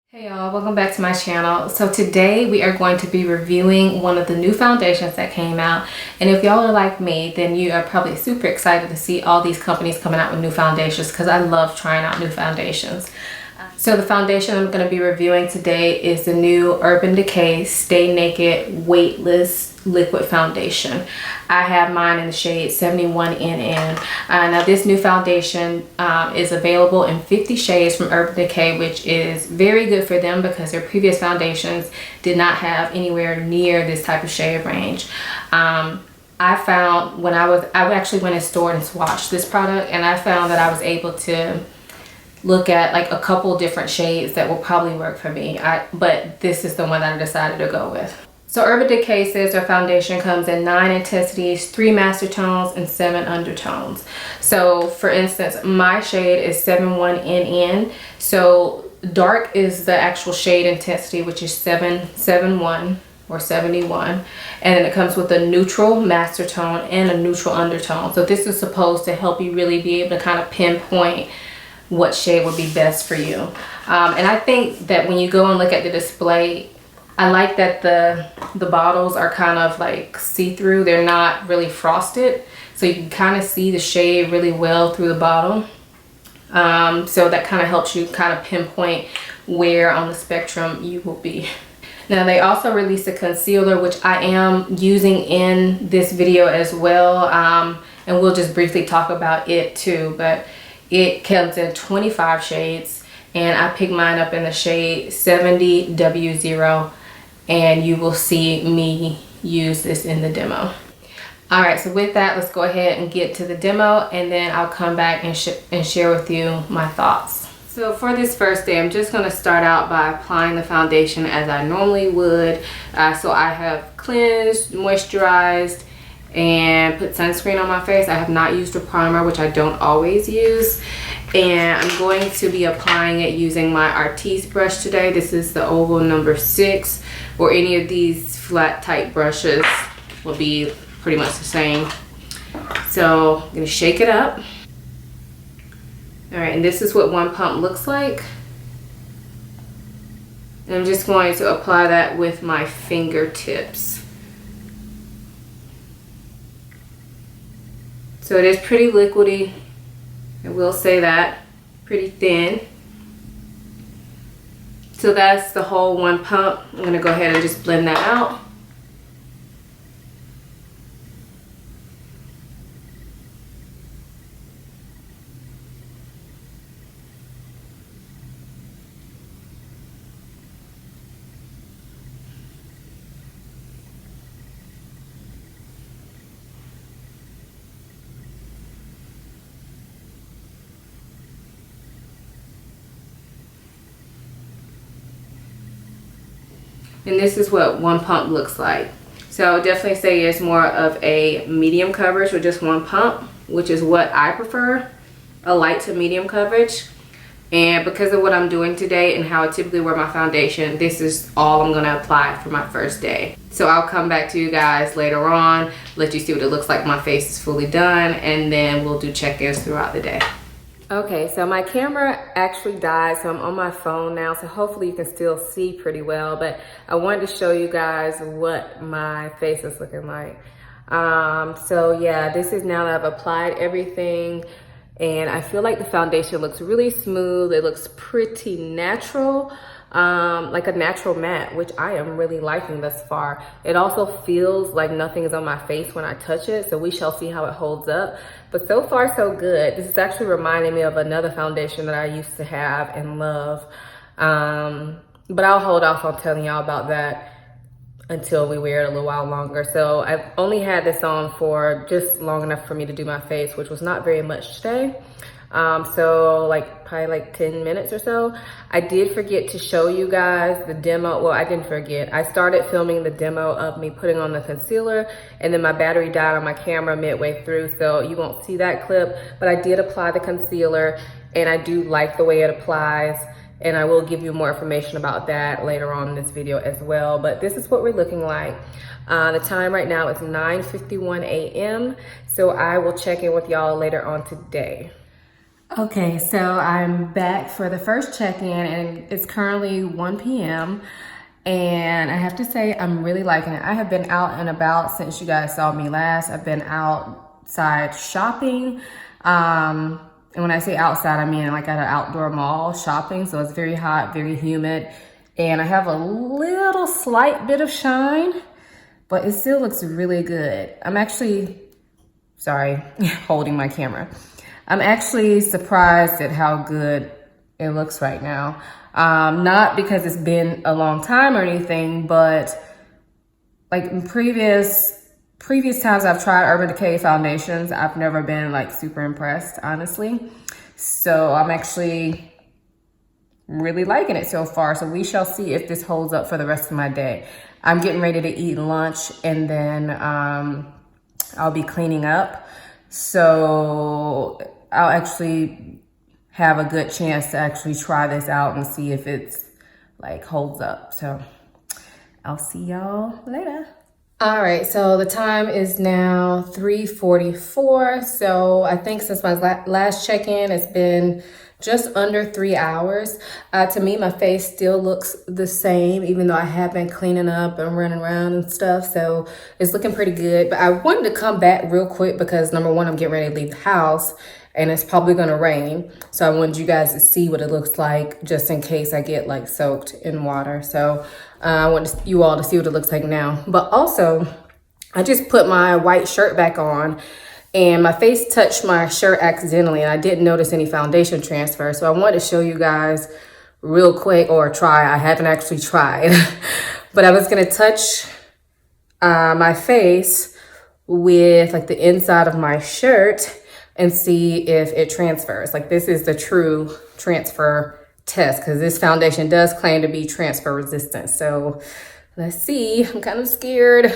Hey y'all, welcome back to my channel. So today we are going to be reviewing one of the new foundations that came out, and if y'all are like me, then you are probably super excited to see all these companies coming out with new foundations because I love trying out new foundations. So the foundation I'm going to be reviewing today is the new Urban Decay Stay Naked Weightless Liquid Foundation. I have mine in the shade 71NN. Now this new foundation is available in 50 shades from Urban Decay, which is very good for them because their previous foundations did not have anywhere near this type of shade range. I found when I actually went in store and swatched this product, and I found that I was able to look at like a couple different shades that will probably work for me. But this is the one that I decided to go with. So Urban Decay says their foundation comes in 9 intensities, 3 master tones, and 7 undertones. So for instance, my shade is 71NN. So dark is the actual shade intensity, which is 771 or 71. And then it comes with a neutral master tone and a neutral undertone. So this is supposed to help you really be able to kind of pinpoint what shade would be best for you. And I think that when you go and look at the display, I like that the bottles are kind of like see-through. They're not really frosted, so you can kind of see the shade really well through the bottle. So that kind of helps you kind of pinpoint where on the spectrum you will be. Now they also released a concealer, which I am using in this video as well, and we'll just briefly talk about it too. But it comes in 25 shades, and I picked mine up in the shade 70W0, and you will see me use this in the demo. All right, so with that, let's go ahead and get to the demo, and then I'll come back and share with you my thoughts. So for this first day, I'm just gonna start out by applying the foundation as I normally would. So I have cleansed, moisturized, and put sunscreen on my face. I have not used a primer, which I don't always use, and I'm going to be applying it using my Artiste brush today. This is the oval number 6, or any of these flat type brushes will be pretty much the same. So I'm gonna shake it up. All right, and this is what one pump looks like, and I'm just going to apply that with my fingertips. So it is pretty liquidy, I will say that, pretty thin. So that's the whole one pump. I'm gonna go ahead and just blend that out. And this is what one pump looks like. So I would definitely say it's more of a medium coverage with just one pump, which is what I prefer, a light to medium coverage. And because of what I'm doing today and how I typically wear my foundation, this is all I'm gonna apply for my first day. So I'll come back to you guys later on, let you see what it looks like my face is fully done, and then we'll do check-ins throughout the day. Okay, so my camera actually died, so I'm on my phone now, so hopefully you can still see pretty well, but I wanted to show you guys what my face is looking like. So yeah, this is now that I've applied everything, and I feel like the foundation looks really smooth. It looks pretty natural, like a natural matte, which I am really liking thus far. It also feels like nothing is on my face when I touch it, so we shall see how it holds up. But so far so good. This is actually reminding me of another foundation that I used to have and love. But I'll hold off on telling y'all about that until we wear it a little while longer. So I've only had this on for just long enough for me to do my face, which was not very much today. So like probably like 10 minutes or so. I did forget to show you guys the demo. Well, I didn't forget. I started filming the demo of me putting on the concealer, and then my battery died on my camera midway through, so you won't see that clip. But I did apply the concealer, and I do like the way it applies, and I will give you more information about that later on in this video as well. But this is what we're looking like. The time right now is 9:51 a.m. So I will check in with y'all later on today. Okay, so I'm back for the first check-in and it's currently 1 p.m. and I have to say I'm really liking it. I have been out and about since you guys saw me last. I've been outside shopping. And when I say outside, I mean like at an outdoor mall shopping. So it's very hot, very humid. And I have a little slight bit of shine, but it still looks really good. I'm actually, sorry, holding my camera. I'm actually surprised at how good it looks right now. Not because it's been a long time or anything, but like in previous times I've tried Urban Decay foundations, I've never been like super impressed, honestly. So I'm actually really liking it so far. So we shall see if this holds up for the rest of my day. I'm getting ready to eat lunch and then I'll be cleaning up. So I'll actually have a good chance to actually try this out and see if it's like holds up. So I'll see y'all later. All right, so the time is now 3:44. So I think since my last check-in, it's been just under 3 hours. To me, my face still looks the same, even though I have been cleaning up and running around and stuff. So it's looking pretty good. But I wanted to come back real quick because number one, I'm getting ready to leave the house and it's probably gonna rain. So I wanted you guys to see what it looks like just in case I get like soaked in water. So I want you all to see what it looks like now. But also, I just put my white shirt back on and my face touched my shirt accidentally and I didn't notice any foundation transfer. So I wanted to show you guys real quick, or try. I haven't actually tried. But I was gonna touch my face with like the inside of my shirt and see if it transfers. Like this is the true transfer test because this foundation does claim to be transfer resistant. So let's see, I'm kind of scared.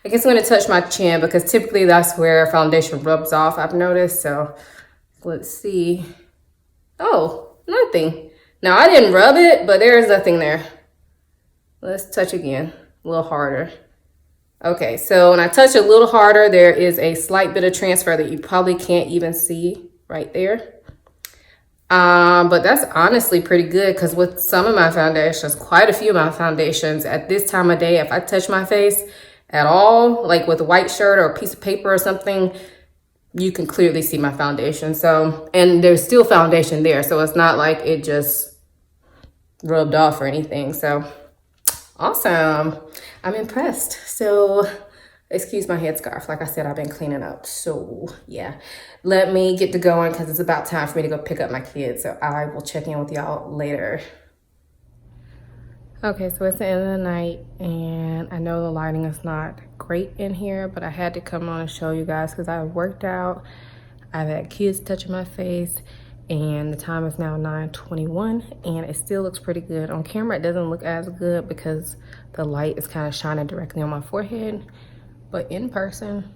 I guess I'm gonna touch my chin because typically that's where foundation rubs off, I've noticed. So let's see. Oh, nothing. Now I didn't rub it, but there is nothing there. Let's touch again, a little harder. Okay, so when I touch a little harder, there is a slight bit of transfer that you probably can't even see right there. But that's honestly pretty good because with some of my foundations, quite a few of my foundations at this time of day, if I touch my face at all, like with a white shirt or a piece of paper or something, you can clearly see my foundation. So, and there's still foundation there. So it's not like it just rubbed off or anything. So awesome. I'm impressed. So excuse my headscarf. Like I said, I've been cleaning up. So yeah, let me get to going because it's about time for me to go pick up my kids. So I will check in with y'all later. Okay, so it's the end of the night and I know the lighting is not great in here, but I had to come on and show you guys because I worked out. I've had kids touching my face and the time is now 9:21 and it still looks pretty good. On camera, it doesn't look as good because the light is kind of shining directly on my forehead, but in person,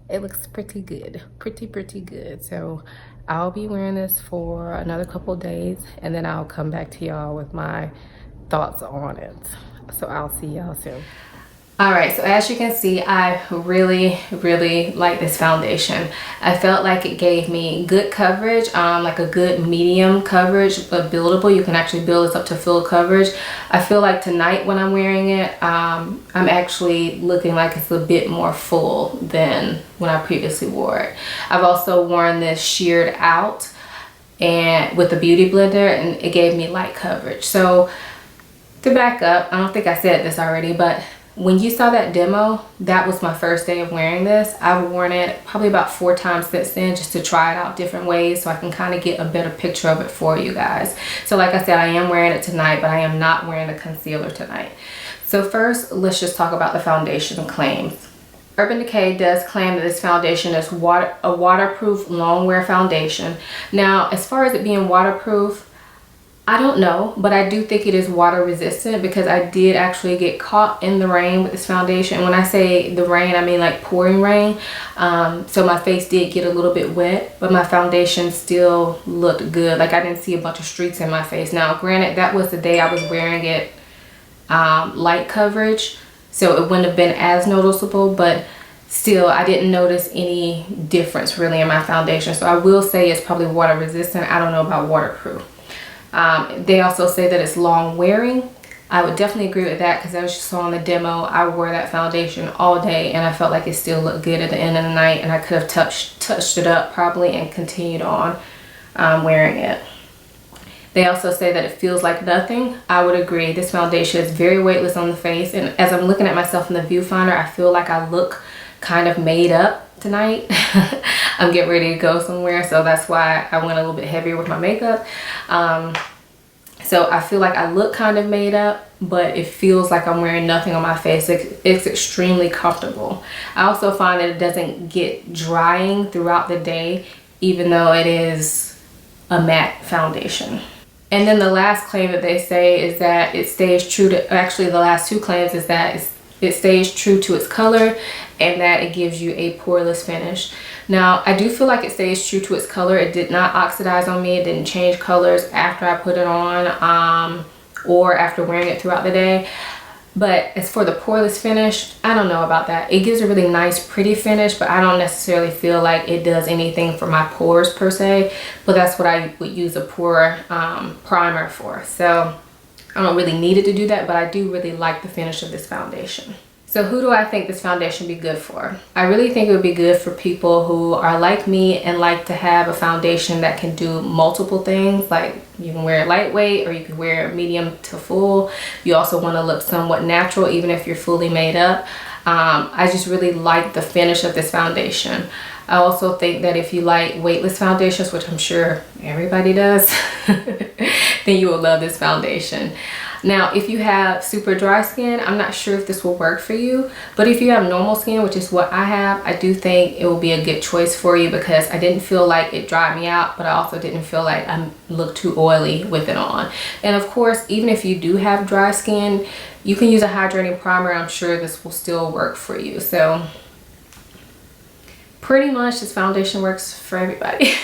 it looks pretty good, pretty good. So I'll be wearing this for another couple of days and then I'll come back to y'all with my thoughts on it. So I'll see y'all soon. All right, so as you can see, I really like this foundation. I felt like it gave me good coverage, like a good medium coverage, but buildable. You can actually build this up to full coverage. I feel like tonight when I'm wearing it, I'm actually looking like it's a bit more full than when I previously wore it. I've also worn this sheared out and with the beauty blender and it gave me light coverage. So to back up, I don't think I said this already, but when you saw that demo, that was my first day of wearing this. I've worn it probably about 4 times since then just to try it out different ways so I can kind of get a better picture of it for you guys. So like I said, I am wearing it tonight, but I am not wearing a concealer tonight. So first, let's just talk about the foundation claims. Urban Decay does claim that this foundation is a waterproof long wear foundation. Now, as far as it being waterproof, I don't know, but I do think it is water resistant because I did actually get caught in the rain with this foundation. When I say the rain, I mean like pouring rain. So my face did get a little bit wet, but my foundation still looked good. Like I didn't see a bunch of streaks in my face. Now, granted, that was the day I was wearing it light coverage, so it wouldn't have been as noticeable, but still I didn't notice any difference really in my foundation. So I will say it's probably water resistant. I don't know about waterproof. They also say that it's long wearing. I would definitely agree with that, because as you saw in the demo, I wore that foundation all day and I felt like it still looked good at the end of the night, and I could have touched it up probably and continued on wearing it. They also say that it feels like nothing. I would agree. This foundation is very weightless on the face, and as I'm looking at myself in the viewfinder, I feel like I look kind of made up tonight. I'm getting ready to go somewhere, so that's why I went a little bit heavier with my makeup. So I feel like I look kind of made up, but it feels like I'm wearing nothing on my face. It's extremely comfortable. I also find that it doesn't get drying throughout the day, even though it is a matte foundation. And then the last claim that they say is that it stays true to, actually the last two claims is that it stays true to its color and that it gives you a poreless finish. Now, I do feel like it stays true to its color. It did not oxidize on me. It didn't change colors after I put it on or after wearing it throughout the day. But as for the poreless finish, I don't know about that. It gives a really nice, pretty finish, but I don't necessarily feel like it does anything for my pores per se. But that's what I would use a pore primer for. So I don't really need it to do that, but I do really like the finish of this foundation. So who do I think this foundation would be good for? I really think it would be good for people who are like me and like to have a foundation that can do multiple things. Like you can wear it lightweight or you can wear it medium to full. You also want to look somewhat natural even if you're fully made up. I just really like the finish of this foundation. I also think that if you like weightless foundations, which I'm sure everybody does, then you will love this foundation. Now, if you have super dry skin, I'm not sure if this will work for you, but if you have normal skin, which is what I have, I do think it will be a good choice for you, because I didn't feel like it dried me out, but I also didn't feel like I looked too oily with it on. And of course, even if you do have dry skin, you can use a hydrating primer. I'm sure this will still work for you. So pretty much this foundation works for everybody.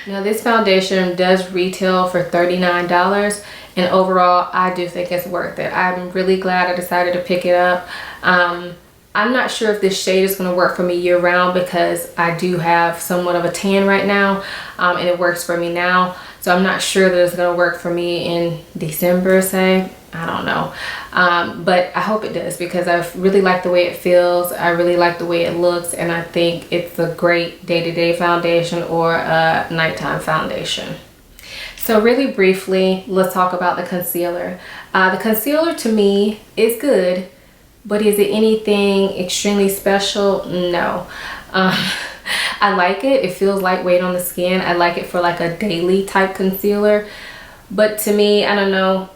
Now, this foundation does retail for $39, and overall I do think it's worth it. I'm really glad I decided to pick it up. I'm not sure if this shade is going to work for me year round, because I do have somewhat of a tan right now, and it works for me now. So I'm not sure that it's going to work for me in December, say. I don't know, but I hope it does, because I really like the way it feels. I really like the way it looks, and I think it's a great day-to-day foundation or a nighttime foundation. So really briefly, let's talk about the concealer. The concealer to me is good, but is it anything extremely special? No. I like it. It feels lightweight on the skin. I like it for like a daily type concealer, but to me, I don't know.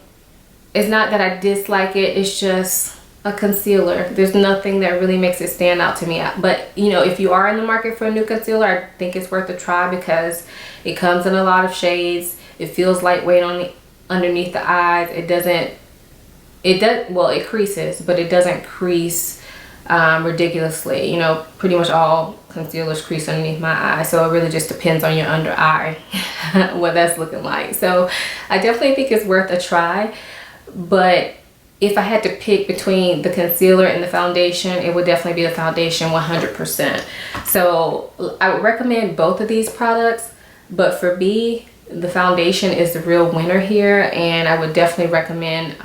It's not that I dislike it, it's just a concealer. There's nothing that really makes it stand out to me. But you know, if you are in the market for a new concealer, I think it's worth a try, because it comes in a lot of shades. It feels lightweight on underneath the eyes. It creases, but it doesn't crease ridiculously. You know, pretty much all concealers crease underneath my eye, so it really just depends on your under eye what that's looking like. So I definitely think it's worth a try. But if I had to pick between the concealer and the foundation, it would definitely be the foundation 100%. So I would recommend both of these products, but for me, the foundation is the real winner here, and I would definitely recommend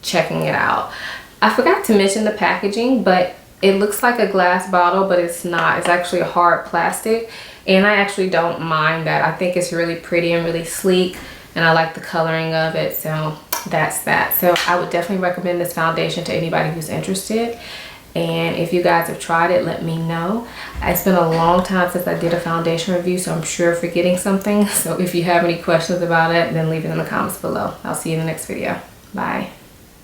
checking it out. I forgot to mention the packaging, but it looks like a glass bottle, but it's not. It's actually a hard plastic, and I actually don't mind that. I think it's really pretty and really sleek, and I like the coloring of it. So that's that. So I would definitely recommend this foundation to anybody who's interested. And if you guys have tried it, let me know. It's been a long time since I did a foundation review, so I'm sure forgetting something. So if you have any questions about it, then leave it in the comments below. I'll see you in the next video. Bye.